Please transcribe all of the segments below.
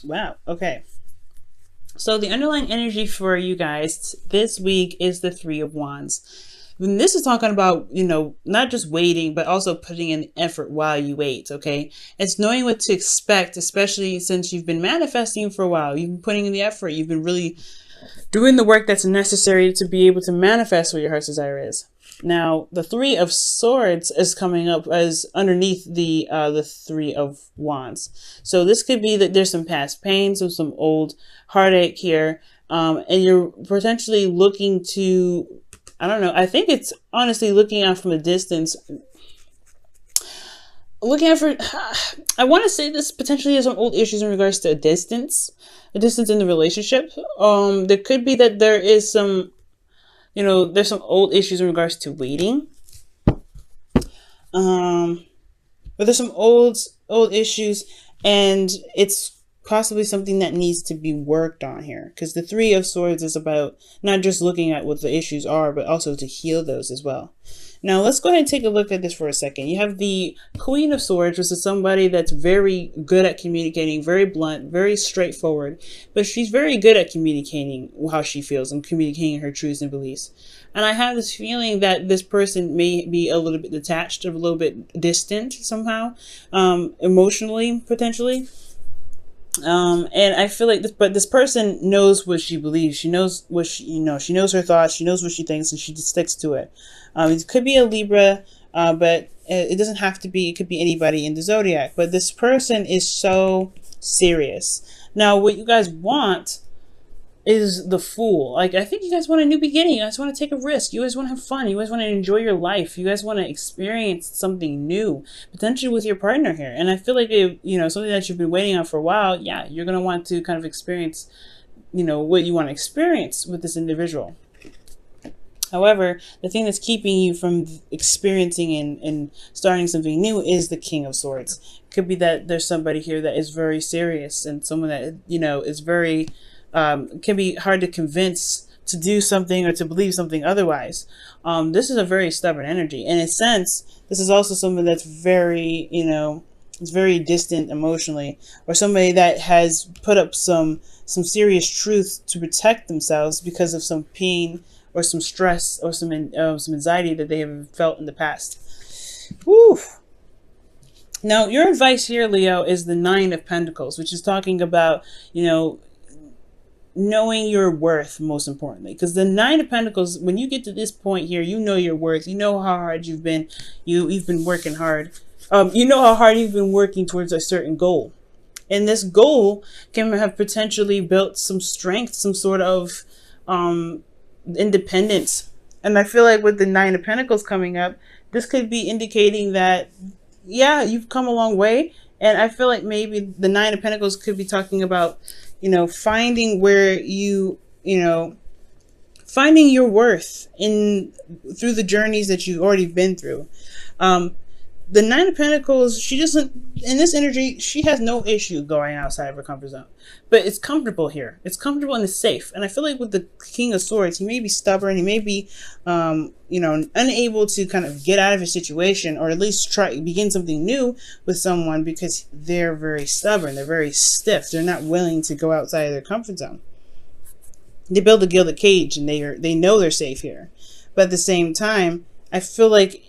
Wow. Okay. So the underlying energy for you guys this week is the Three of Wands. And this is talking about, not just waiting, but also putting in effort while you wait, okay? It's knowing what to expect, especially since you've been manifesting for a while. You've been putting in the effort. You've been really doing the work that's necessary to be able to manifest what your heart's desire is. Now, the Three of Swords is coming up as underneath the Three of Wands. So this could be that there's some past pain, so some old heartache here, and you're potentially looking to, I don't know, I think it's honestly looking out from a distance, looking out for, I want to say this potentially has some old issues in regards to a distance in the relationship. There could be that there is some, there's some old issues in regards to waiting. But there's some old issues, and it's possibly something that needs to be worked on here, because the Three of Swords is about not just looking at what the issues are, but also to heal those as well. Now let's go ahead and take a look at this for a second. You have the Queen of Swords, which is somebody that's very good at communicating, very blunt, very straightforward, but she's very good at communicating how she feels and communicating her truths and beliefs. And I have this feeling that this person may be a little bit detached, or a little bit distant somehow, emotionally, potentially. And I feel like this person knows what she believes. She knows what she knows her thoughts. She knows what she thinks, and she just sticks to it. It could be a Libra, but it doesn't have to be. It could be anybody in the zodiac. But this person is so serious. Now, what you guys want is the Fool. Like, I think you guys want a new beginning. You guys want to take a risk. You guys want to have fun. You guys want to enjoy your life. You guys want to experience something new, potentially with your partner here. And I feel like something that you've been waiting on for a while. Yeah, you're gonna want to kind of experience, what you want to experience with this individual. However, the thing that's keeping you from experiencing and starting something new is the King of Swords. It could be that there's somebody here that is very serious, and someone that is very can be hard to convince to do something or to believe something otherwise. This is a very stubborn energy. In a sense, this is also someone that's very, it's very distant emotionally, or somebody that has put up some serious truth to protect themselves because of some pain or some stress or some anxiety that they have felt in the past. Woo! Now, your advice here, Leo, is the Nine of Pentacles, which is talking about, knowing your worth, most importantly, because the Nine of Pentacles, when you get to this point here, you know your worth. You know how hard you've been. You've been working hard. You know how hard you've been working towards a certain goal, and this goal can have potentially built some strength, some sort of independence. And I feel like with the Nine of Pentacles coming up, this could be indicating that, yeah, you've come a long way. And I feel like maybe the Nine of Pentacles could be talking about, finding where finding your worth through the journeys that you've already been through. The Nine of Pentacles, she doesn't, in this energy, she has no issue going outside of her comfort zone. But it's comfortable here. It's comfortable and it's safe. And I feel like with the King of Swords, he may be stubborn. He may be, unable to kind of get out of a situation, or at least begin something new with someone, because they're very stubborn. They're very stiff. They're not willing to go outside of their comfort zone. They build a gilded cage, and they know they're safe here. But at the same time, I feel like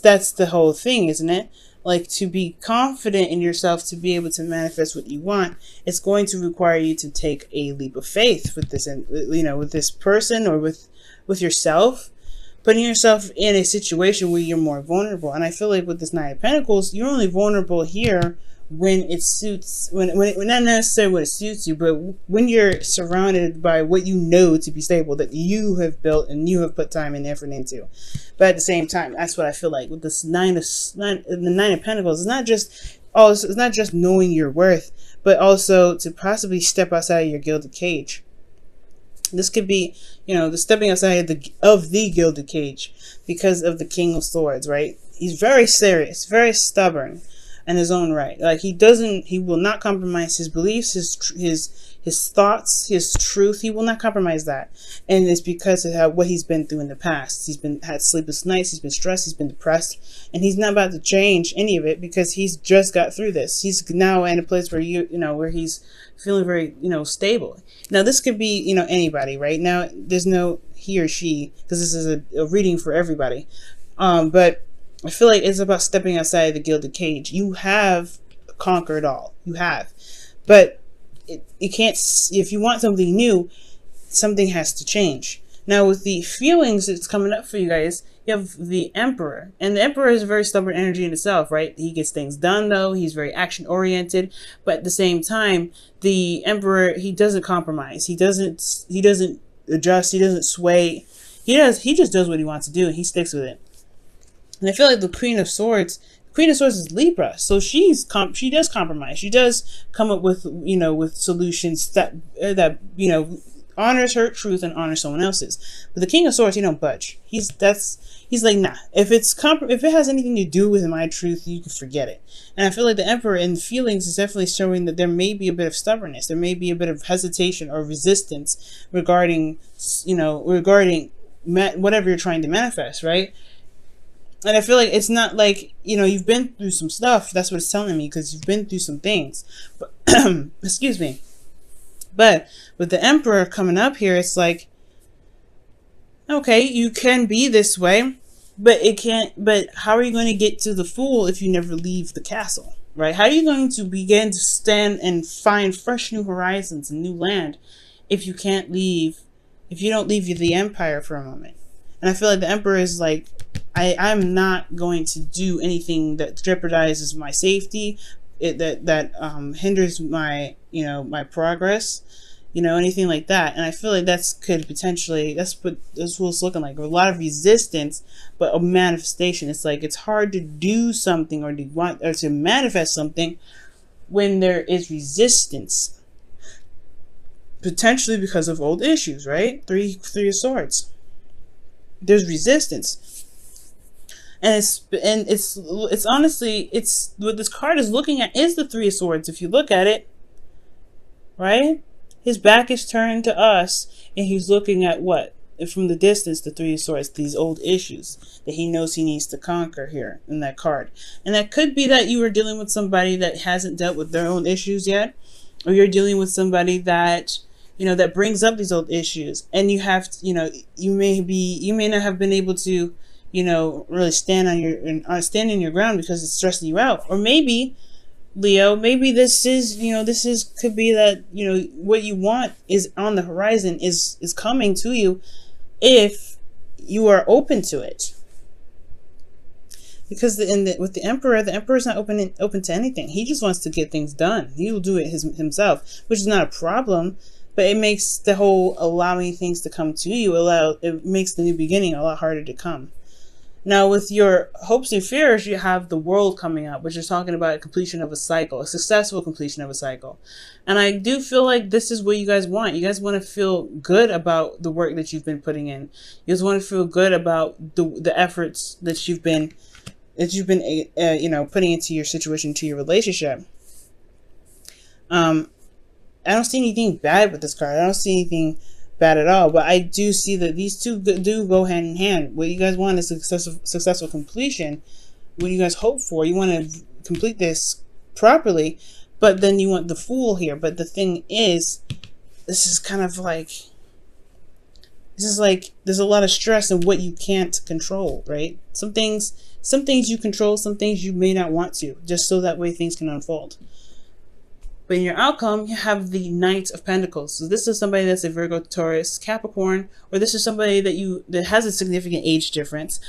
that's the whole thing, isn't it? Like, to be confident in yourself, to be able to manifest what you want, it's going to require you to take a leap of faith with this, with this person, or with yourself, putting yourself in a situation where you're more vulnerable. And I feel like with this Nine of Pentacles, you're only vulnerable here when it suits, when not necessarily when it suits you, but when you're surrounded by what you know to be stable, that you have built and you have put time and effort into. But at the same time, that's what I feel like with this the Nine of Pentacles. It's not just knowing your worth, but also to possibly step outside of your gilded cage. This could be, the stepping outside of the gilded cage, because of the King of Swords, right? He's very serious, very stubborn. in his own right. Like he will not compromise his beliefs, his thoughts, his truth. He will not compromise that. And it's because of what he's been through in the past. He's had sleepless nights, he's been stressed, he's been depressed, and he's not about to change any of it because he's just got through this. He's now in a place where where he's feeling very, stable. Now this could be, anybody, right? Now there's no he or she, because this is a reading for everybody. But I feel like it's about stepping outside the gilded cage. You have conquered all. You have. But you can't, if you want something new, something has to change. Now with the feelings that's coming up for you guys, you have the Emperor. And the Emperor is a very stubborn energy in itself, right? He gets things done though. He's very action oriented. But at the same time, the Emperor, he doesn't compromise. He doesn't adjust. He doesn't sway. He just does what he wants to do and he sticks with it. And I feel like the Queen of Swords is Libra, so she does compromise. She does come up with with solutions that honors her truth and honors someone else's. But the King of Swords, he don't budge. He's like, nah. If it has anything to do with my truth, you can forget it. And I feel like the Emperor in feelings is definitely showing that there may be a bit of stubbornness, there may be a bit of hesitation or resistance regarding whatever you're trying to manifest, right? And I feel like it's not like, you've been through some stuff. That's what it's telling me, because you've been through some things. But, excuse me. But with the Emperor coming up here, it's like, okay, you can be this way, but how are you going to get to the Fool if you never leave the castle, right? How are you going to begin to stand and find fresh new horizons and new land if you don't leave the Empire for a moment? And I feel like the Emperor is like, I'm not going to do anything that jeopardizes my safety, that hinders my my progress, anything like that. And I feel like that's what it's looking like. A lot of resistance, but a manifestation. It's like it's hard to do something or to manifest something when there is resistance, potentially because of old issues, right? Three of Swords. There's resistance. And it's honestly, it's what this card is looking at is the Three of Swords. If you look at it, right? His back is turned to us and he's looking at what? From the distance, the Three of Swords, these old issues that he knows he needs to conquer here in that card. And that could be that you are dealing with somebody that hasn't dealt with their own issues yet, or you're dealing with somebody that that brings up these old issues, and you have you may not have been able to really stand in your ground because it's stressing you out. Or maybe, Leo, maybe this could be that what you want is on the horizon, is coming to you if you are open to it. Because with the Emperor's not open to anything. He just wants to get things done. He will do it himself, which is not a problem. But it makes the whole allowing things to come to you, it makes the new beginning a lot harder to come. Now, with your hopes and fears, you have the World coming up, which is talking about a completion of a cycle, a successful completion of a cycle. And I do feel like this is what you guys want. You guys want to feel good about the work that you've been putting in. You guys want to feel good about the efforts that you've been putting into your situation, to your relationship. I don't see anything bad with this card. I don't see anything bad at all. But I do see that these two do go hand in hand. What you guys want is a successful completion. What you guys hope for, you want to complete this properly, but then you want the Fool here. But the thing is, this is like there's a lot of stress in what you can't control, right? Some things you control, some things you may not want to, just so that way things can unfold. But in your outcome, you have the Knight of Pentacles. So this is somebody that's a Virgo, Taurus, Capricorn, or this is somebody that has a significant age difference.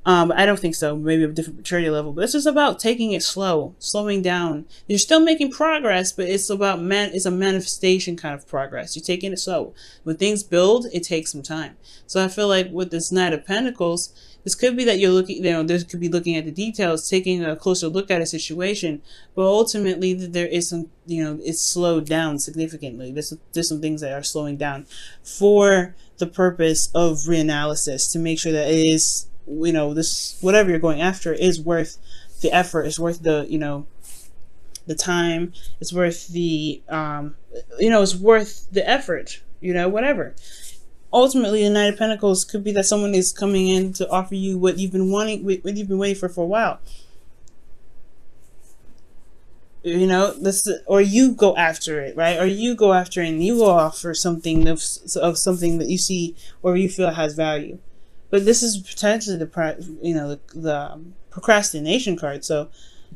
I don't think so. Maybe a different maturity level. But this is about taking it slow, slowing down. You're still making progress, but it's about it's a manifestation kind of progress. You're taking it slow. When things build, it takes some time. So I feel like with this Knight of Pentacles, this could be that you're looking, this could be looking at the details, taking a closer look at a situation, but ultimately there is some, it's slowed down significantly. There's some things that are slowing down for the purpose of reanalysis, to make sure that it is, this, whatever you're going after is worth the effort, is worth the, the time, it's worth the it's worth the effort, whatever. Ultimately, the Knight of Pentacles could be that someone is coming in to offer you what you've been wanting, what you've been waiting for a while. Or you go after it, right? Or you go after it and you go offer something of something that you see or you feel has value. But this is potentially the procrastination card. So,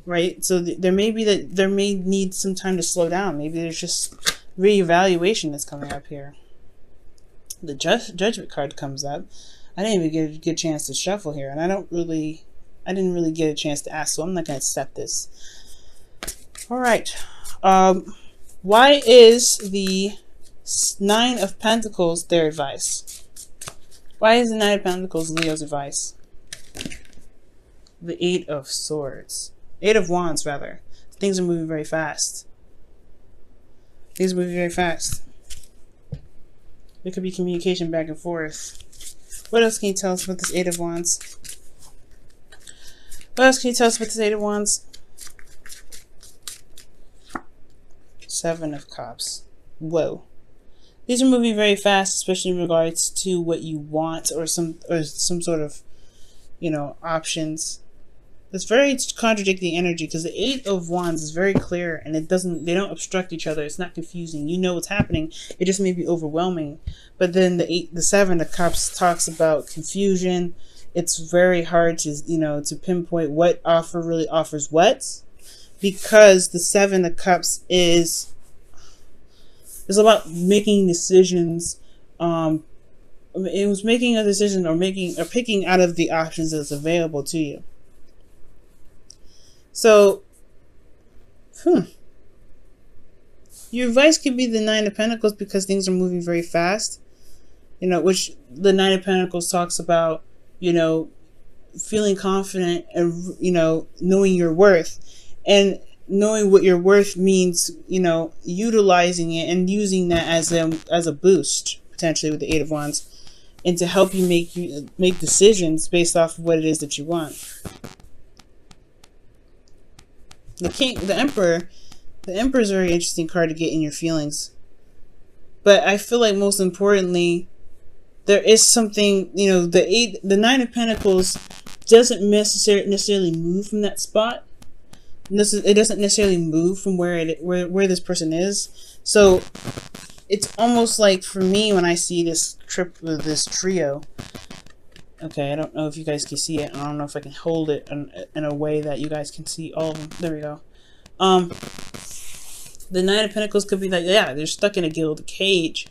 right? So there may need some time to slow down. Maybe there's just reevaluation that's coming up here. The judgment card comes up. I didn't even get a good chance to shuffle here, and I didn't really get a chance to ask, so I'm not going to accept this. All right. Why is the Nine of Pentacles their advice? Why is the Nine of Pentacles Leo's advice? The Eight of Swords. Eight of Wands, rather. Things are moving very fast. Things are moving very fast. There could be communication back and forth. What else can you tell us about this Eight of Wands? What else can you tell us about this Eight of Wands? Seven of Cups. Whoa. These are moving very fast, especially in regards to what you want or some sort of, options. It's very contradicting energy because the Eight of Wands is very clear and they don't obstruct each other. It's not confusing. You know what's happening. It just may be overwhelming. But then the Seven of Cups talks about confusion. It's very hard to pinpoint what offer really offers what, because the Seven of Cups is about making decisions. It was making a decision or picking out of the options that's available to you. So, your advice could be the Nine of Pentacles because things are moving very fast. Which the Nine of Pentacles talks about, feeling confident and, knowing your worth. And knowing what your worth means, utilizing it and using that as a boost, potentially with the Eight of Wands, and to help you make decisions based off of what it is that you want. The Emperor is a very interesting card to get in your feelings. But I feel like most importantly, there is something, the Nine of Pentacles doesn't necessarily move from that spot. It doesn't necessarily move from where this person is. So it's almost like, for me, when I see this trio, okay, I don't know if you guys can see it. I don't know if I can hold it in a way that you guys can see all of them. There we go. The Nine of Pentacles could be like, yeah, they're stuck in a gilded cage.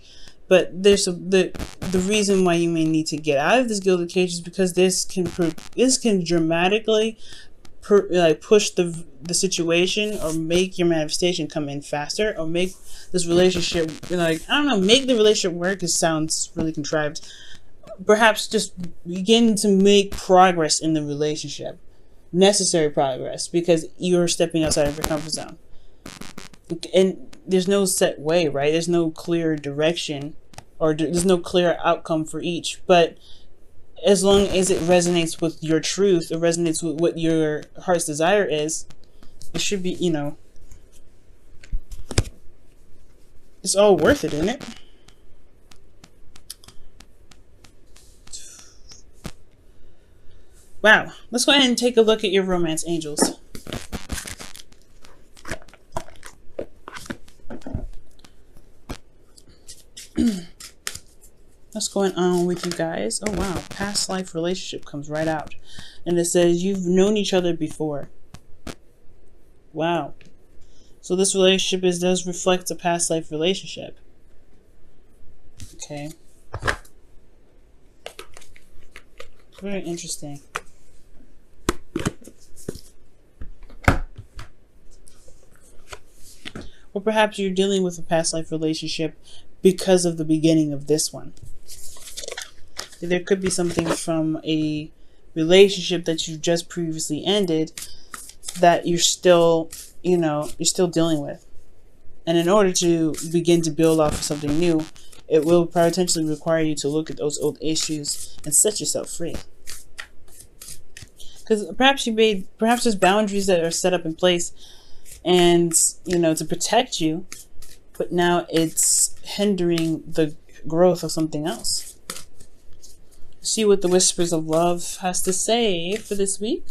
But there's the reason why you may need to get out of this gilded cage is because this can dramatically push the situation or make your manifestation come in faster, or make this relationship, make the relationship work. It sounds really contrived. Perhaps just begin to make progress in the relationship, necessary progress, because you're stepping outside of your comfort zone. And there's no set way, right? There's no clear direction, or there's no clear outcome for each. But as long as it resonates with your truth, it resonates with what your heart's desire is, it should be, it's all worth it, isn't it? Wow. Let's go ahead and take a look at your romance angels. What's going on with you guys? Oh wow, past life relationship comes right out. And it says you've known each other before. Wow. So this relationship does reflect a past life relationship. Okay. Very interesting. Or perhaps you're dealing with a past life relationship because of the beginning of this one. There could be something from a relationship that you just previously ended that you're still, you're still dealing with. And in order to begin to build off of something new, it will potentially require you to look at those old issues and set yourself free. Because perhaps there's boundaries that are set up in place and, you know, to protect you, but now it's hindering the growth of something else. See what the Whispers of Love has to say for this week.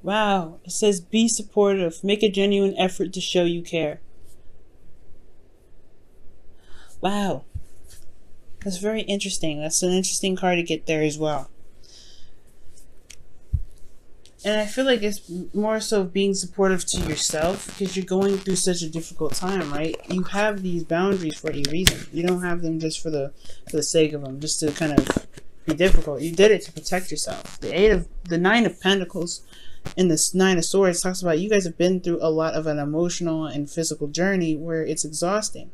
Wow, it says be supportive, make a genuine effort to show you care. Wow, that's very interesting. That's an interesting card to get there as well. And I feel like it's more so being supportive to yourself, because you're going through such a difficult time, right? You have these boundaries for a reason. You don't have them just for the sake of them, just to kind of be difficult. You did it to protect yourself. The Nine of Pentacles and the Nine of Swords talks about you guys have been through a lot of an emotional and physical journey where it's exhausting.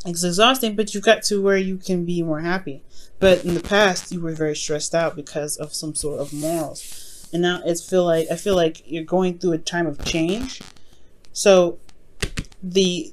It's exhausting, but you got to where you can be more happy. But in the past, you were very stressed out because of some sort of morals. And now I feel like you're going through a time of change. So be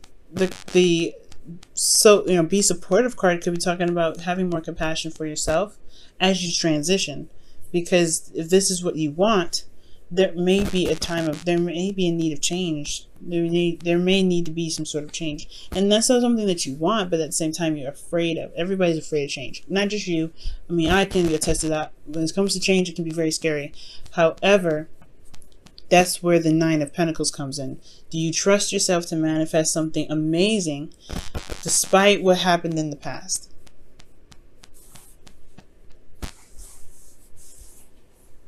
supportive card could be talking about having more compassion for yourself as you transition. Because if this is what you want, there may be a need of change. There may need to be some sort of change. And that's not something that you want, but at the same time you're afraid of. Everybody's afraid of change. Not just you. I mean, I can attest to that. When it comes to change, it can be very scary. However, that's where the Nine of Pentacles comes in. Do you trust yourself to manifest something amazing despite what happened in the past?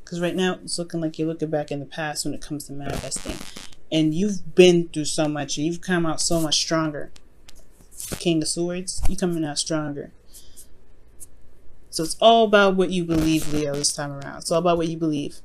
Because right now, it's looking like you're looking back in the past when it comes to manifesting. And you've been through so much. And you've come out so much stronger. King of Swords, you're coming out stronger. So it's all about what you believe, Leo, this time around. It's all about what you believe.